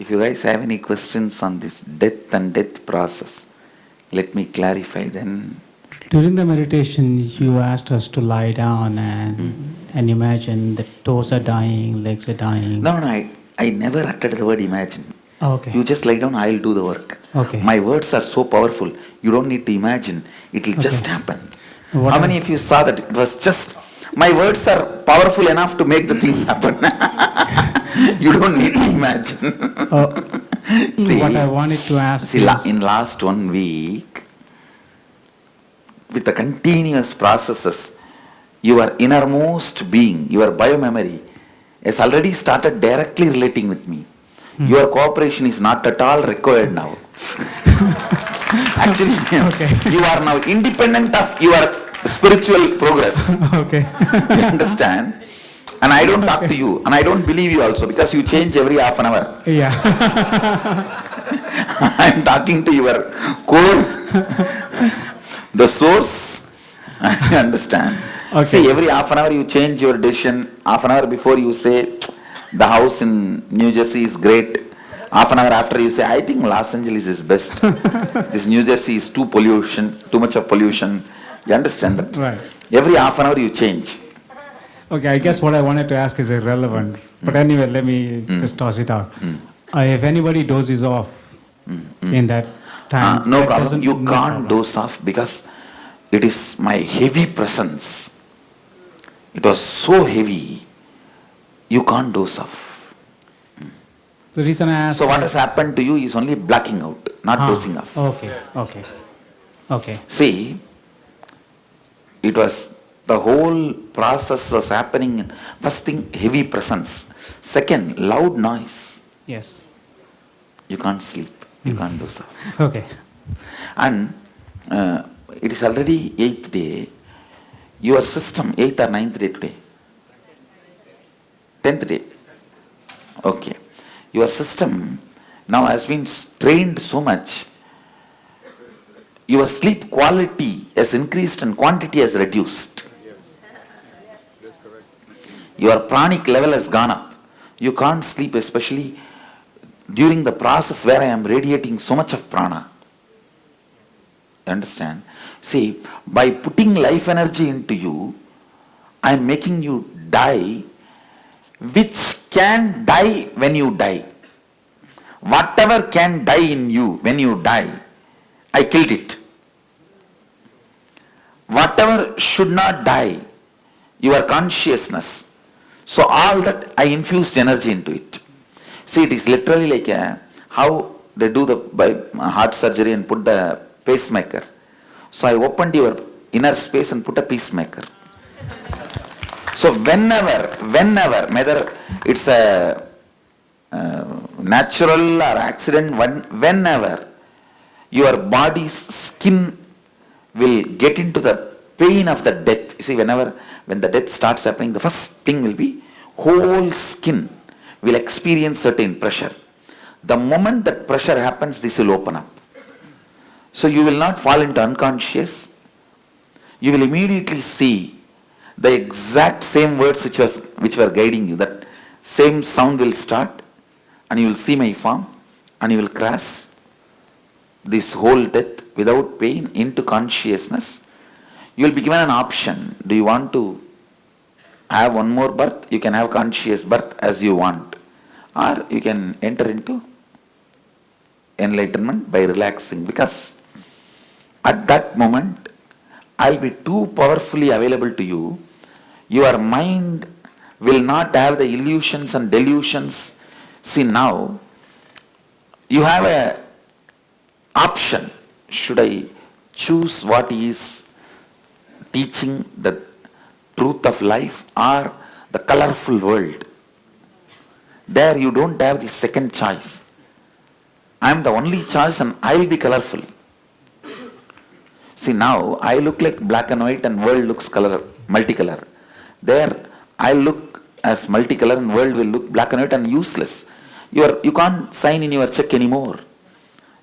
If you guys have any questions on this death and death process, let me clarify then. During the meditation, you asked us to lie down and imagine the toes are dying, legs are dying. No, I never uttered the word imagine. Okay. You just lie down, I'll do the work. Okay. My words are so powerful, you don't need to imagine. It will just happen. How many of you saw that it was just, my words are powerful enough to make the things happen. You don't need to imagine. See, what I wanted to ask is... in last 1 week, with the continuous processes, your innermost being, your biomemory, has already started directly relating with me. Your cooperation is not at all required now. Actually, you are now independent of your spiritual progress. Okay. You understand? And I don't talk to you, and I don't believe you also, because you change every half an hour. Yeah. I am talking to your core, the source. I understand. Okay. See, every half an hour you change your decision. Half an hour before you say, the house in New Jersey is great. Half an hour after you say, I think Los Angeles is best. This New Jersey is too much of pollution. You understand that? Right. Every half an hour you change. Okay, I guess what I wanted to ask is irrelevant. But anyway, let me just toss it out. If anybody dozes off in that time... no problem. You can't doze off because it is my heavy presence. It was so heavy, you can't doze off. The reason I asked... So what has happened to you is only blacking out, not dozing off. Okay. See, it was, the whole process was happening in, first thing, heavy presence. Second, loud noise. Yes. You can't sleep, you can't doze off. Okay. And it is already 8th day. Your system, 8th or 9th day today? 10th day. Okay. Your system now has been trained so much, your sleep quality has increased and quantity has reduced. That's correct. Your pranic level has gone up. You can't sleep, especially during the process where I am radiating so much of prana. You understand? See, by putting life energy into you, I am making you die, which can die when you die. Whatever can die in you when you die, I killed it. Whatever should not die, your consciousness. So all that I infused energy into it. See, it is literally like how they do the heart surgery and put the pacemaker. So I opened your inner space and put a pacemaker. So whenever, whether it's a natural or accident, whenever your body's skin will get into the pain of the death. You see, when the death starts happening, the first thing will be whole skin will experience certain pressure. The moment that pressure happens, this will open up. So you will not fall into unconscious. You will immediately see the exact same words which were guiding you. That same sound will start, and you will see my form, and you will cross this whole death without pain into consciousness. You will be given an option. Do you want to have one more birth? You can have conscious birth as you want. Or you can enter into enlightenment by relaxing, because at that moment I will be too powerfully available to you. Your mind will not have the illusions and delusions. See, now you have a option. Should I choose what is teaching the truth of life or the colorful world? There you don't have the second choice. I am the only choice and I will be colorful. See, now I look like black and white and world looks multicolor. There I look as multicolor and world will look black and white and useless. You can't sign in your check anymore.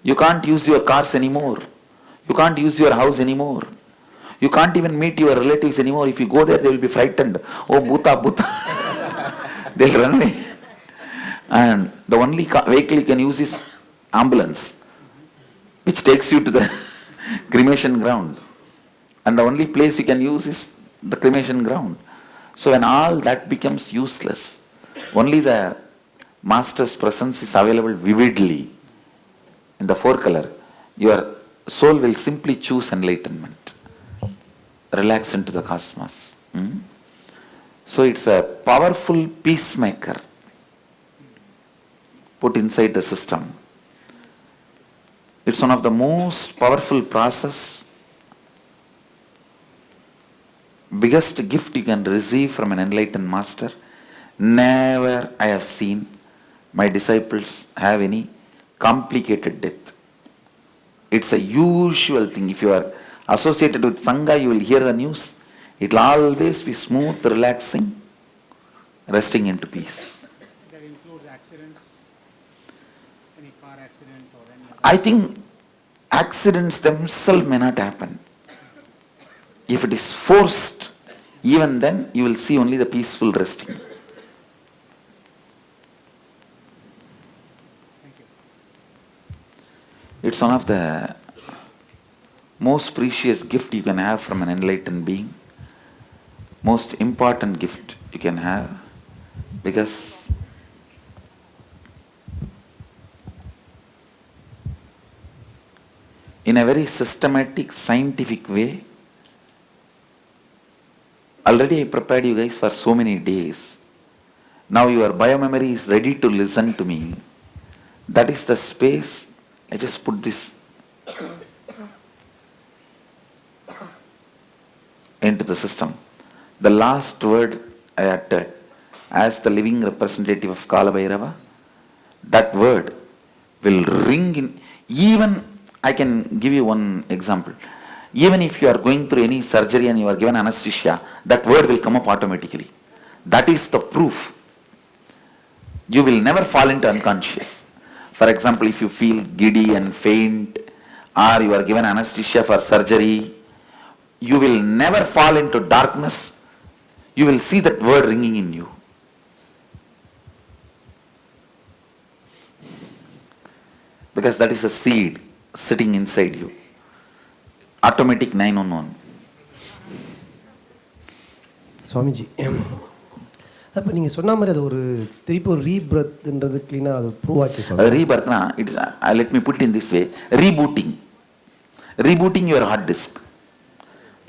You can't use your cars anymore. You can't use your house anymore. You can't even meet your relatives anymore. If you go there, they will be frightened. Oh, bhuta, bhuta. They'll run away. And the only vehicle you can use is ambulance, which takes you to the cremation ground. And the only place you can use is the cremation ground. So when all that becomes useless, only the Master's presence is available vividly in the four color, your soul will simply choose enlightenment, relax into the cosmos. So it's a powerful peacemaker put inside the system. It's one of the most powerful process, biggest gift you can receive from an enlightened master. Never I have seen my disciples have any complicated death. It's a usual thing. If you are associated with Sangha, you will hear the news. It will always be smooth, relaxing, resting into peace. That includes accidents, any car accident or any other? I think accidents themselves may not happen. If it is forced, even then you will see only the peaceful resting. Thank you. It's one of the most precious gift you can have from an enlightened being. Most important gift you can have, because in a very systematic, scientific way, already I prepared you guys for so many days. Now your biomemory is ready to listen to me. That is the space. I just put this into the system. The last word I uttered as the living representative of Kala Bhairava, that word will ring in. Even I can give you one example. Even if you are going through any surgery and you are given anesthesia, that word will come up automatically. That is the proof. You will never fall into unconscious. For example, if you feel giddy and faint, or you are given anesthesia for surgery, you will never fall into darkness. You will see that word ringing in you. Because that is a seed sitting inside you. Automatic 911. Swamiji, அப்போ நீங்கள் சொன்ன மாதிரி அது ஒரு திருப்பி ஒரு ரீபர்த்ன்றது க்ளீனாக அது ப்ரூவ் ஆச்சு சார். அது ரீபர்த்னா it is, let me put in this way, rebooting your hard disk.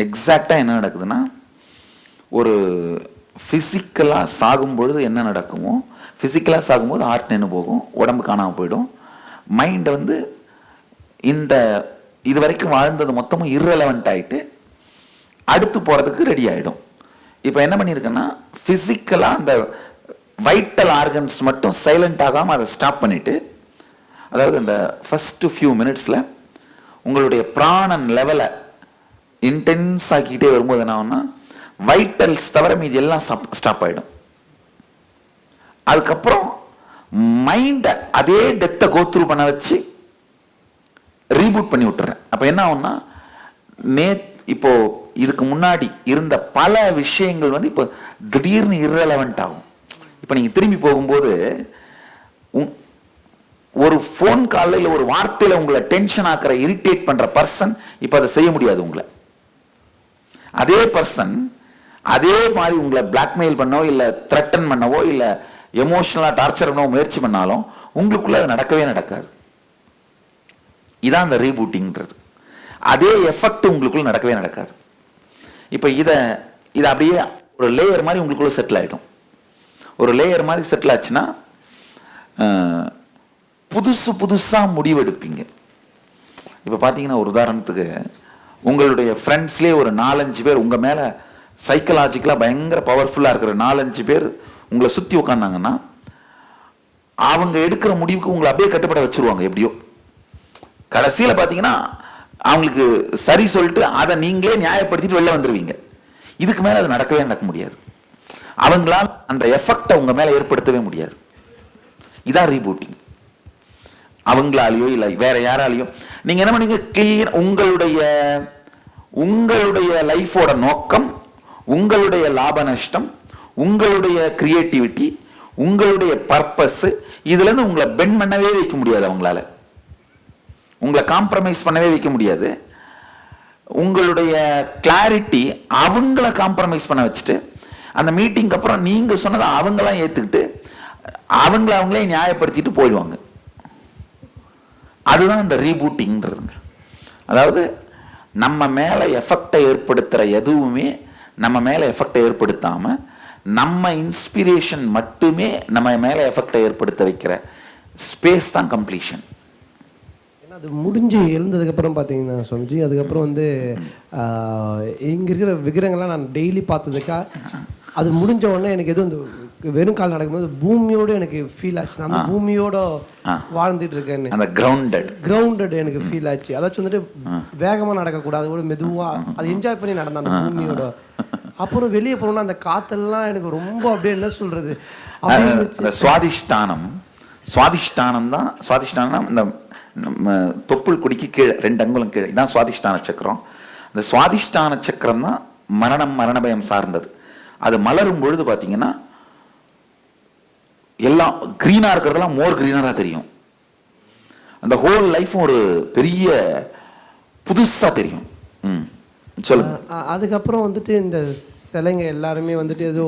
எக்ஸாக்டாக என்ன நடக்குதுன்னா, ஒரு ஃபிசிக்கலாக சாகும்பொழுது என்ன நடக்குமோ, ஃபிசிக்கலாக சாகும்போது ஹார்ட் நின்று போகும், உடம்பு காணாமல் போயிடும். மைண்டை வந்து இந்த இது வரைக்கும் வாழ்ந்தது மொத்தமும் irrelevant ஆகிட்டு அடுத்து போகிறதுக்கு ரெடி ஆகிடும். இப்போ என்ன பண்ணியிருக்கேன்னா, ஃபிசிக்கலாக அந்த வைட்டல் ஆர்கன்ஸ் மட்டும் சைலண்ட் ஆகாமல் அதை ஸ்டாப் பண்ணிவிட்டு, அதாவது அந்த ஃபஸ்ட்டு ஃபியூ மினிட்ஸில் உங்களுடைய பிராணன் லெவலை இன்டென்ஸ் ஆக்கிக்கிட்டே வரும்போது என்ன ஆகும்னா, வைட்டல்ஸ் தவிர மீதி எல்லாம் ஸ்டாப் ஆகிடும். அதுக்கப்புறம் மைண்டை அதே டெத்தை கோத்ரூ பண்ண வச்சு ரீபூட் பண்ணி விட்டுறேன். அப்போ என்ன ஆகும்னா, இப்போ இதுக்கு முன்னாடி இருந்த பல விஷயங்கள் வந்து இப்போ திடீர்னு irrelevant ஆகும். இப்போ நீங்கள் திரும்பி போகும்போது ஒரு ஃபோன் காலில் இல்லை ஒரு வார்த்தையில் உங்களை டென்ஷன் ஆக்கிற இரிட்டேட் பண்ணுற பர்சன் இப்போ அதை செய்ய முடியாது உங்களை. அதே பர்சன் அதே மாதிரி உங்களை பிளாக்மெயில் பண்ணவோ இல்லை த்ரெட்டன் பண்ணவோ இல்லை எமோஷனலாக டார்ச்சர் பண்ணவோ முயற்சி பண்ணாலும் உங்களுக்குள்ள அது நடக்கவே நடக்காது. இதான் அந்த ரீபூட்டிங்கிறது. அதே எஃபெக்ட் உங்களுக்குள்ள நடக்கவே நடக்காது. இப்போ இதை அப்படியே ஒரு லேயர் மாதிரி உங்களுக்குள்ள செட்டில் ஆகிடும். ஒரு லேயர் மாதிரி செட்டில் ஆச்சுன்னா புதுசாக முடிவெடுப்பீங்க. இப்போ பார்த்தீங்கன்னா, ஒரு உதாரணத்துக்கு உங்களுடைய ஃப்ரெண்ட்ஸ்லேயே ஒரு 4-5 பேர் உங்கள் மேலே சைக்கலாஜிக்கலாக பயங்கர பவர்ஃபுல்லாக இருக்கிற 4-5 பேர் உங்களை சுற்றி உட்காந்தாங்கன்னா, அவங்க எடுக்கிற முடிவுக்கு உங்களை அப்படியே கட்டுப்பட வச்சுருவாங்க. எப்படியோ கடைசியில் பார்த்தீங்கன்னா அவங்களுக்கு சரி சொல்லிட்டு அதை நீங்களே நியாயப்படுத்திட்டு வெளில வந்துடுவீங்க. இதுக்கு மேலே அது நடக்க முடியாது. அவங்களால் அந்த எஃபெக்டை உங்கள் மேலே ஏற்படுத்தவே முடியாது. இதான் ரீபூட்டிங். அவங்களாலேயோ இல்லை வேற யாராலேயோ நீங்கள் என்ன பண்ணீங்க, கிளியர் உங்களுடைய லைஃபோட நோக்கம், உங்களுடைய லாப நஷ்டம், உங்களுடைய கிரியேட்டிவிட்டி, உங்களுடைய பர்பஸ் இதுலேருந்து உங்களை பெண்ட் பண்ணவே வைக்க முடியாது, அவங்களால உங்களை காம்ப்ரமைஸ் பண்ணவே வைக்க முடியாது. உங்களுடைய கிளாரிட்டி அவங்கள காம்ப்ரமைஸ் பண்ண வச்சுட்டு அந்த மீட்டிங்க்கு அப்புறம் நீங்கள் சொன்னதை அவங்களாம் ஏற்றுக்கிட்டு அவங்களே நியாயப்படுத்திட்டு போயிடுவாங்க. அதுதான் இந்த ரீபூட்டிங்கிறதுங்க. அதாவது நம்ம மேலே எஃபெக்டை ஏற்படுத்துகிற எதுவுமே நம்ம மேலே எஃபெக்டை ஏற்படுத்தாமல் நம்ம இன்ஸ்பிரேஷன் மட்டுமே நம்ம மேலே எஃபெக்டை ஏற்படுத்த வைக்கிற ஸ்பேஸ் தான் கம்ப்ளீஷன். ஏன்னா அது முடிஞ்சு எழுந்ததுக்கப்புறம் பார்த்தீங்கன்னா சுவாமிஜி, அதுக்கப்புறம் வந்து இங்கே இருக்கிற விக்கிரங்கள்லாம் நான் டெய்லி பார்த்ததுக்கா அது முடிஞ்ச உடனே எனக்கு எதுவும் இந்த வெறும் கால் நடக்கும்போது பூமியோடு எனக்கு ஃபீல் ஆச்சு. நான் அந்த பூமியோட வாழ்ந்துட்டு இருக்கேன்னு அந்த கிரவுண்டட் எனக்கு ஃபீல் ஆச்சு. அதாச்சும் வந்துட்டு வேகமாக நடக்கக்கூடாது, கூட மெதுவாக அதை என்ஜாய் பண்ணி நடந்தேன் அந்த பூமியோட. அப்புறம் வெளியே போனோம்னா அந்த காத்தெல்லாம் எனக்கு ரொம்ப அப்படியே என்ன சொல்றது, சுவாதிஷ்டானம் தான். சுவாதிஷ்டானம் இந்த தொப்புள் குடிக்கு கீழே 2 அங்குலம் கீழே இதான் சுவாதிஷ்டான சக்கரம். அந்த சுவாதிஷ்டான சக்கரம் தான் மரண பயம் சார்ந்தது. அது மலரும் பொழுது பார்த்தீங்கன்னா எல்லாம் கிரீனா இருக்கிறதெல்லாம் மோர் கிரீனரா தெரியும். அந்த ஹோல் லைஃப்பும் ஒரு பெரிய புதுசா தெரியும். சொல்லுங்க. அதுக்கப்புறம் வந்துட்டு இந்த சிலைங்க எல்லாருமே வந்துட்டு ஏதோ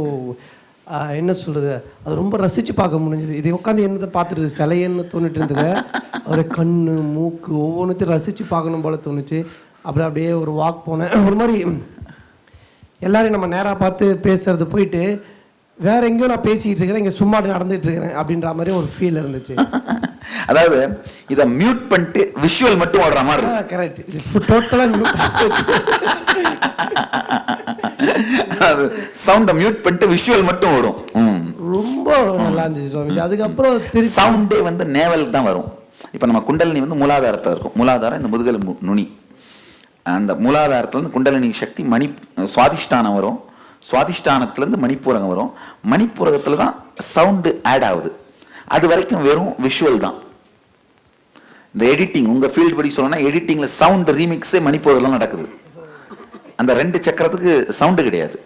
என்ன சொல்றது, அது ரொம்ப ரசிச்சு பார்க்க முடிஞ்சது. இதை உட்காந்து என்னதை பார்த்துட்டு சிலையன்னு தோணிட்டு இருந்தது. அவரை கண்ணு மூக்கு ஒவ்வொன்றுத்தையும் ரசிச்சு பார்க்கணும் போல தோணுச்சு. அப்புறம் அப்படியே ஒரு வாக் போனேன். ஒரு மாதிரி எல்லாரையும் நம்ம நேராக பார்த்து பேசுறது போயிட்டு வேற எங்கேயோ நான் பேசிட்டு இருக்கிறேன், இங்கே சும்மா நடந்துட்டு இருக்கிறேன் அப்படின்ற மாதிரி ஒரு ஃபீல் இருந்துச்சு. அதாவது இதை மியூட் பண்ணிட்டு விஷுவல் மட்டும் ஓடுற மாதிரி. கரெக்ட், இது டோட்டலாக அது சவுண்டை மியூட் பண்ணிட்டு விஷுவல் மட்டும் ஓடும். ரொம்ப நல்லா இருந்துச்சு சுவாமிஜி. அதுக்கப்புறம் சவுண்டே வந்து நேவல் தான் வரும். இப்போ நம்ம குண்டலினி வந்து மூலாதாரத்தில் இருக்கும். மூலாதாரம் இந்த முதுகெலும்பு நுனி. அந்த மூலாதாரத்துலேருந்து குண்டலினி சக்தி சுவாதிஷ்டானம் வரும். சுவாதிஷ்டானத்துலேருந்து மணிப்பூரகம் வரும். மணிப்பூரகத்தில் தான் சவுண்டு ஆட் ஆகுது. அது வரைக்கும் வெறும் விஷுவல் தான். இந்த எடிட்டிங் உங்கள் ஃபீல்டு படி சொல்லணும்னா எடிட்டிங்கில் சவுண்ட் ரீமிக்ஸே மணிப்பூரகம் நடக்குது. அந்த 2 சக்கரத்துக்கு சவுண்டு கிடையாது,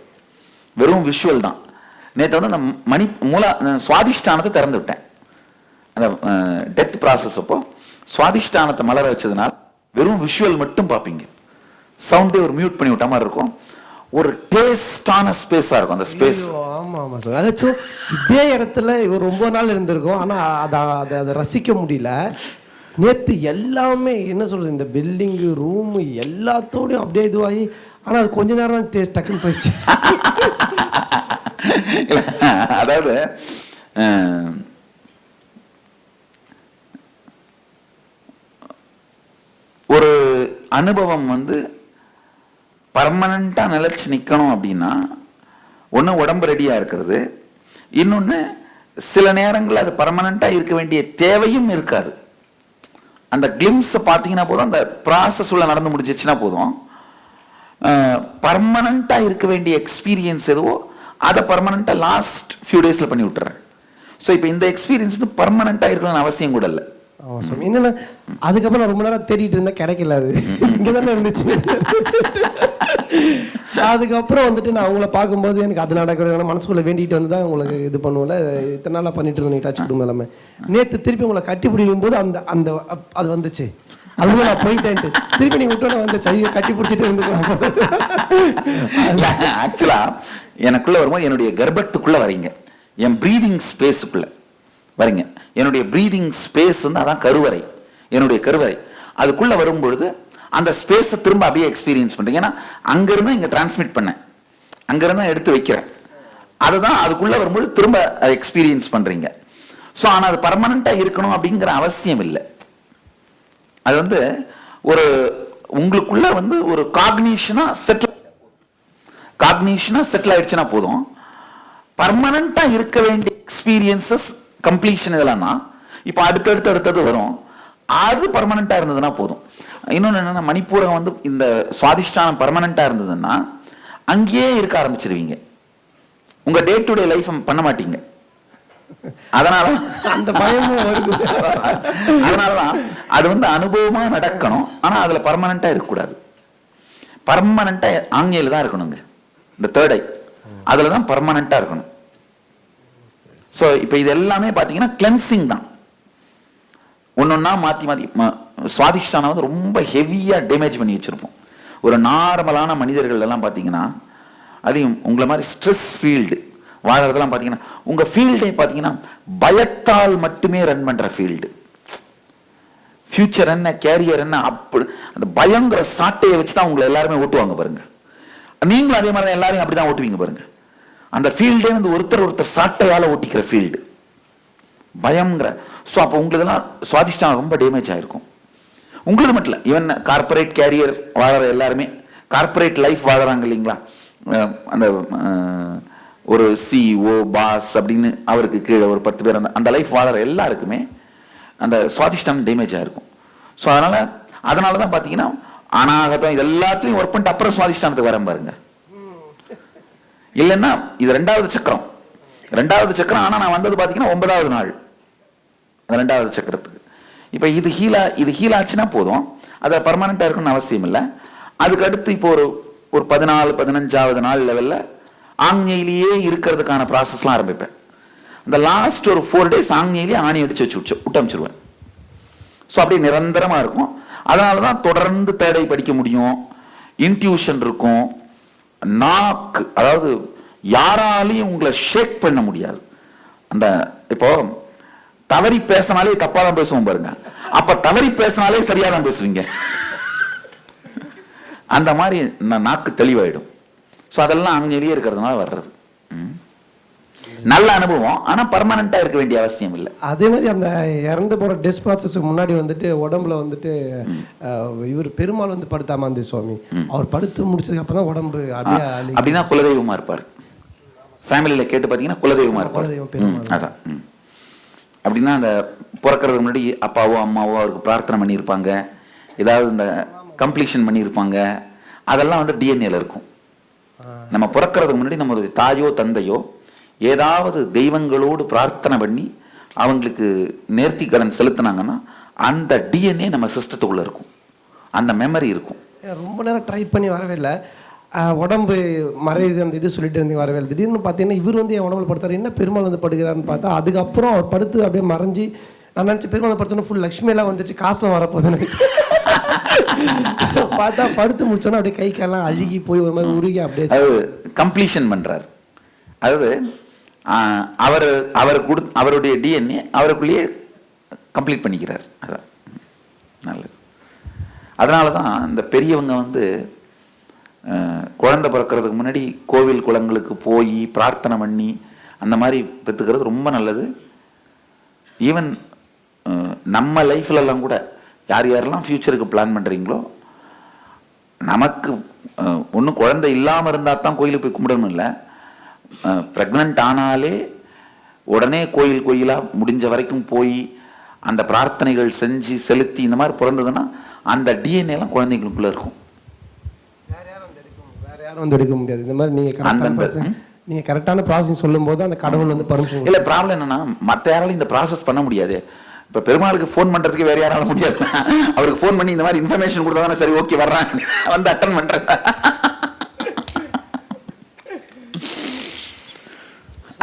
வெறும் விஷுவல் தான். நேற்று வந்து அந்த சுவாதிஷ்டானத்தை திறந்து விட்டேன். அந்த டெத் ப்ராசஸ் அப்போ சுவாதிஷ்டானத்தை மலர வச்சதுனால வெறும் விஷுவல் மட்டும் பார்ப்பீங்க. சவுண்டே ஒரு மியூட் பண்ணி விட்ட மாதிரி இருக்கும். ஒரு டேஸ்டான ஸ்பேஸா இருக்கும் அந்த ஸ்பேஸ். ஆமா ஆமா சார். அதாச்சும் இதே இடத்துல இவர் ரொம்ப நாள் இருந்திருக்கும், ஆனா அதை ரசிக்க முடியல. நேற்று எல்லாமே என்ன சொல்றது, இந்த பில்டிங்கு ரூமு எல்லாத்தோடையும் அப்படியே இதுவாகி, ஆனா அது கொஞ்ச நேரம் தான் டேஸ்ட் டக்குன்னு போயிடுச்சு. அதாவது ஒரு அனுபவம் வந்து பர்மனண்டா நிலைச்சு நிற்கணும் அப்படின்னா ஒன்று உடம்பு ரெடியா இருக்கிறது, இன்னொன்று சில நேரங்கள் அது பர்மனண்டா இருக்க வேண்டிய தேவையும் இருக்காது. அந்த கிளிம்ஸை பார்த்தீங்கன்னா போதும், அந்த ப்ராசஸ் உள்ள நடந்து முடிஞ்சிச்சுன்னா போதும். பர்மனண்டா இருக்க வேண்டிய எக்ஸ்பீரியன்ஸ் எதுவோ அதை பர்மனண்டா லாஸ்ட் ஃபியூ டேஸ்ல பண்ணி விட்டுறேன். ஸோ இப்போ இந்த எக்ஸ்பீரியன்ஸ் பர்மனண்டா இருக்கணும்னு அவசியம் கூட இல்லை. என்னன்னா அதுக்கப்புறம் நான் ரொம்ப நேரம் தேடிட்டு இருந்தா கிடைக்கல, அது இங்கதானே இருந்துச்சு. அதுக்கப்புறம் வந்துட்டு நான் அவங்கள பார்க்கும்போது எனக்கு அது நடக்கிற மனசுக்குள்ள வேண்டிட்டு வந்து தான் உங்களுக்கு இது பண்ணுவோம்ல, இத்தனை நாளாக பண்ணிட்டு இருந்தேன் டச் கொடுங்க எல்லாமே. நேற்று திருப்பி உங்களை கட்டி பிடிக்கும் போது அந்த அந்த அது வந்துச்சு. அதுவும் நான் போயிட்டேன்ட்டு திருப்பி நீங்க விட்டோட வந்து சையை கட்டி பிடிச்சிட்டு இருந்துக்கலாம். ஆக்சுவலா எனக்குள்ள வரும்போது என்னுடைய கர்ப்பத்துக்குள்ள வரீங்க, என் பிரீதிங் ஸ்பேஸுக்குள்ள வரீங்க. என்னுடைய பிரீதிங் ஸ்பேஸ் வந்து அதான் கருவறை, என்னுடைய கருவறை. அதுக்குள்ள வரும்பொழுது அந்த ஸ்பேஸை திரும்ப அப்படியே எக்ஸ்பீரியன்ஸ் பண்றீங்க. ஏன்னா அங்கிருந்து இங்க டிரான்ஸ்மிட் பண்ணேன், அங்கிருந்து எடுத்து வைக்கிறேன், அதுதான் அதுக்குள்ள வரும்போது திரும்ப அதை எக்ஸ்பீரியன்ஸ் பண்றீங்க. ஸோ ஆனால் அது பர்மனண்டா இருக்கணும் அப்படிங்கிற அவசியம் இல்லை. அது வந்து ஒரு உங்களுக்குள்ள வந்து ஒரு காக்னிஷனா செட்டில் ஆயிடுச்சுன்னா போதும். பர்மனண்டா இருக்க வேண்டிய எக்ஸ்பீரியன்சஸ் கம்ப்ளீஷன் இதெல்லாம் தான் இப்போ அடுத்தது வரும். அது பர்மனண்டா இருந்ததுன்னா போதும். இன்னொன்று என்னன்னா, மணிப்பூரகம் வந்து இந்த சுவாதிஷ்டானம் பர்மனண்டா இருந்ததுன்னா அங்கேயே இருக்க ஆரம்பிச்சிருவீங்க, உங்க டே டு டே லைஃப் பண்ண மாட்டீங்க. அதனால அந்த பயமும் வருது. அதனாலதான் அது வந்து அனுபவமா நடக்கணும், ஆனா அதுல பர்மனண்டா இருக்கக்கூடாது. பர்மனண்டா ஆங்கில தான் இருக்கணுங்க. இந்த தேர்ட் ஐ அதுலதான் பர்மனண்டா இருக்கணும். ஸோ இப்போ இது எல்லாமே பார்த்தீங்கன்னா கிளென்சிங் தான். ஒன்னொன்னா மாற்றி சுவாதிஷ்டானம் வந்து ரொம்ப ஹெவியாக டேமேஜ் பண்ணி வச்சுருப்போம். ஒரு நார்மலான மனிதர்கள் எல்லாம் பார்த்தீங்கன்னா, அதையும் உங்களை மாதிரி ஸ்ட்ரெஸ் ஃபீல்டு வாழறதெல்லாம் பார்த்தீங்கன்னா, உங்கள் ஃபீல்டே பார்த்தீங்கன்னா பயத்தால் மட்டுமே ரன் பண்ணுற ஃபீல்டு. ஃபியூச்சர் என்ன, கேரியர் என்ன, அப்படி அந்த பயங்கர சாட்டையை வச்சு தான் உங்களை எல்லாருமே ஓட்டுவாங்க பாருங்க. நீங்களும் அதே மாதிரி தான் எல்லாரையும் அப்படி தான் ஓட்டுவீங்க பாருங்க. அந்த ஃபீல்டே வந்து ஒருத்தர் சாட்டையால் ஓட்டிக்கிற ஃபீல்டு பயங்கர. ஸோ அப்போ உங்களுதெல்லாம் சுவாதிஷ்டானம் ரொம்ப டேமேஜ் ஆகிருக்கும். உங்களுக்கு மட்டும் இல்லை, ஈவன் கார்பரேட் கேரியர் வாழற எல்லாருமே, கார்பரேட் லைஃப் வாழறாங்க இல்லைங்களா, அந்த ஒரு சிஇஓ பாஸ் அப்படின்னு அவருக்கு கீழே ஒரு 10 பேர் அந்த லைஃப் வாழற எல்லாருக்குமே அந்த சுவாதிஷ்டானம் டேமேஜ் ஆகிருக்கும். ஸோ அதனால தான் பார்த்தீங்கன்னா அனாகதம் இது எல்லாத்தையும் ஒர்க் பண்ணிட்டு அப்புறம் சுவாதிஷ்டானத்துக்கு வரேன் பாருங்க. இல்லைன்னா இது 2வது சக்கரம். ஆனால் நான் வந்தது பார்த்தீங்கன்னா 9வது நாள் அந்த 2வது சக்கரத்துக்கு. இப்போ இது ஹீல் ஆச்சுன்னா போதும், அதில் பர்மனெண்ட்டாக இருக்குன்னு அவசியம் இல்லை. அதுக்கு அடுத்து இப்போ ஒரு 14-15வது நாள் லெவலில் ஆங்ஞையிலேயே இருக்கிறதுக்கான ப்ராசஸ்லாம் ஆரம்பிப்பேன். அந்த லாஸ்ட் ஒரு 4 days ஆங்ஞையிலேயே ஆணி அடிச்சு விட்டு அமைச்சிருவேன். ஸோ அப்படியே நிரந்தரமாக இருக்கும். அதனால தான் தொடர்ந்து தேடை படிக்க முடியும், இன்ட்யூஷன் இருக்கும், நாக்கு, அதாவது யாராலையும் உங்களை ஷேக் பண்ண முடியாது. அந்த இப்போ தவறி பேசினாலே தப்பா தான் பேசுவோம் பாருங்க, அப்ப தவறி பேசினாலே சரியா தான் பேசுவீங்க. அந்த மாதிரி நாக்கு தெளிவாயிடும். ஸோ அதெல்லாம் அங்கேயே இருக்கிறதுனால வர்றது நல்ல அனுபவம். ஆனா பர்மனண்டா இருக்க வேண்டிய அவசியம் இல்லை. அதே மாதிரி அந்த இறந்து போற டெஸ் ப்ராசஸ் முன்னாடி வந்துட்டு உடம்புல வந்துட்டு இவர் பெருமாள் வந்து படுத்தாமாந்தி சுவாமி, அவர் படுத்து முடிச்சதுக்கு அப்புறம் தான் உடம்பு அப்படின்னா குலதெய்வமா இருப்பார். ஃபேமிலியில கேட்டு பார்த்தீங்கன்னா குலதெய்வமா இருப்பார். அதான் அப்படின்னா அந்த பிறக்கிறதுக்கு முன்னாடி அப்பாவோ அம்மாவோ அவருக்கு பிரார்த்தனை பண்ணியிருப்பாங்க, ஏதாவது இந்த கம்ப்ளீஷன் பண்ணியிருப்பாங்க, அதெல்லாம் வந்து டிஎன்ஏல இருக்கும். நம்ம பிறக்கிறதுக்கு முன்னாடி நம்மளுடைய தாயோ தந்தையோ ஏதாவது தெய்வங்களோடு பிரார்த்தனை பண்ணி அவங்களுக்கு நேர்த்தி கடன் செலுத்தினாங்கன்னா அந்த டிஎன்ஏ நம்ம சிஸ்டத்துக்குள்ள இருக்கும், அந்த மெமரி இருக்கும். ரொம்ப நேரம் ட்ரை பண்ணி வரவே இல்லை, உடம்பு மறையுது அந்த இது சொல்லிட்டு இருந்தீங்க, வரவே இல்லை. திடீர்னு பார்த்தீங்கன்னா இவர் வந்து என் உடம்புல படுத்தாரு, என்ன பெருமாள் வந்து படுகிறாருன்னு பார்த்தா அதுக்கப்புறம் அவர் படுத்து அப்படியே மறைஞ்சி, நான் நினச்சேன் பெருமாள் படுத்தோன்னா ஃபுல் லக்ஷ்மியெல்லாம் வந்துச்சு, காசுலாம் வரப்போகுதுன்னு நினச்சேன். பார்த்தா படுத்து முடிச்சோன்னா அப்படியே கை காலெல்லாம் அழுகி போய் ஒரு மாதிரி உருகி அப்படியே கம்ப்ளீஷன் பண்றாரு. அதாவது அவருடைய டிஎன்ஏ அவருக்குள்ளேயே கம்ப்ளீட் பண்ணிக்கிறார். அதான் நல்லது. அதனால தான் இந்த பெரியவங்க வந்து குழந்தை பிறக்கிறதுக்கு முன்னாடி கோவில் குளங்களுக்கு போய் பிரார்த்தனை பண்ணி அந்த மாதிரி பெற்றுக்கிறது ரொம்ப நல்லது. ஈவன் நம்ம லைஃப்லலாம் கூட யார் யாரெல்லாம் ஃப்யூச்சருக்கு பிளான் பண்ணுறீங்களோ, நமக்கு ஒன்றும் குழந்தை இல்லாமல் இருந்தால் தான் கோயிலுக்கு போய் கும்பிடணும் இல்லை, ப்ரெக்னென்ட் ஆனாலே உடனே கோயிலாக முடிஞ்ச வரைக்கும் போய் அந்த பிரார்த்தனைகள் செஞ்சு செலுத்தி இந்த மாதிரி பிறந்ததுன்னா அந்த டிஎன்ஏலாம் குழந்தைங்களுக்குள்ளே இருக்கும். வேற யாரும் வந்து எடுக்க முடியாது. இந்த மாதிரி நீங்கள் கரெக்டான ப்ராசஸ் சொல்லும்போது அந்த கடவுள் வந்து பர்மிஷன் இல்லை. ப்ராப்ளம் என்னன்னா மற்ற யாராலும் இந்த ப்ராசஸ் பண்ண முடியாது. இப்போ பெருமாளுக்கு ஃபோன் பண்ணுறதுக்கு வேற யாராலும் முடியாது. அவருக்கு ஃபோன் பண்ணி இந்த மாதிரி இன்ஃபர்மேஷன் கொடுத்தா தானே சரி ஓகே வர்றேன் வந்து அட்டன் பண்ணுறேன்.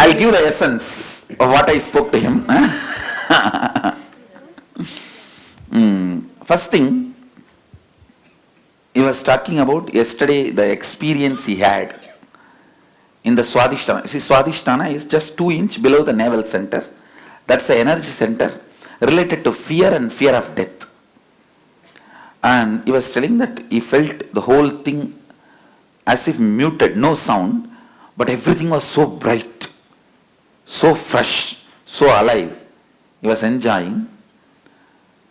I'll give the essence of what I spoke to him. First thing, he was talking about yesterday the experience he had in the Swadhisthana. See, Swadhisthana is just 2 inches below the navel center. That's the energy center related to fear and fear of death. And he was telling that he felt the whole thing as if muted, no sound, but everything was so bright, so fresh, so alive. He was enjoying.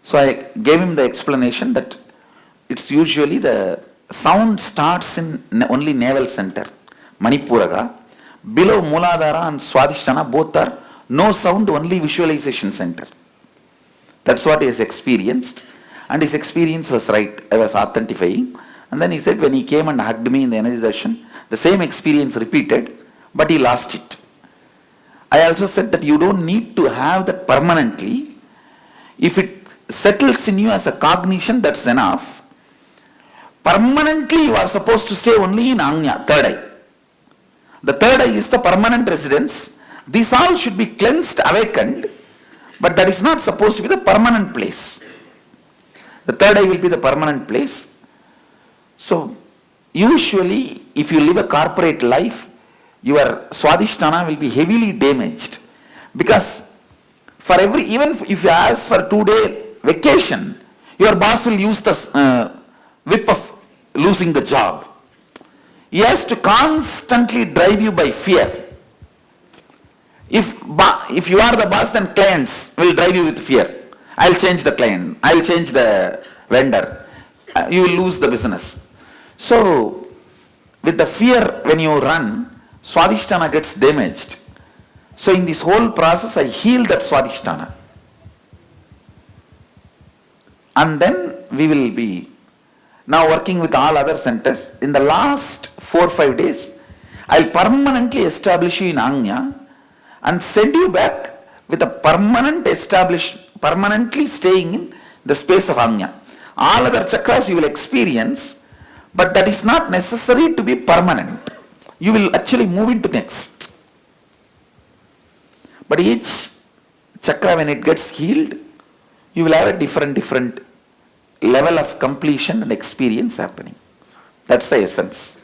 So I gave him the explanation that it's usually the sound starts in only navel center, Manipuraga. Below Mooladhara and Swadhisthana both are no sound, only visualization center. That's what he has experienced, and his experience was right. I was authentifying. And then he said when he came and hugged me in the energy darshan, the same experience repeated, but he lost it. I also said that you don't need to have that permanently. If it settles in you as a cognition, that's enough. Permanently you are supposed to stay only in Anya, third eye. The third eye is the permanent residence. These all should be cleansed, awakened, but that is not supposed to be the permanent place. The third eye will be the permanent place. So, usually, if you live a corporate life, your Swadhisthana will be heavily damaged. Because for even if you ask for 2-day vacation, your boss will use the whip of losing the job. He has to constantly drive you by fear. If you are the boss, then clients will drive you with fear. I'll change the client, I'll change the vendor, you will lose the business. So, with the fear when you run, Swadhisthana gets damaged. So in this whole process, I heal that Swadhisthana. And then we will be now working with all other centers. In the last 4 or 5 days, I'll permanently establish you in Agnya and send you back with a permanently staying in the space of Agnya. All other chakras you will experience, but that is not necessary to be permanent. You will actually move into next. But each chakra, when it gets healed, you will have a different level of completion and experience happening. That's the essence.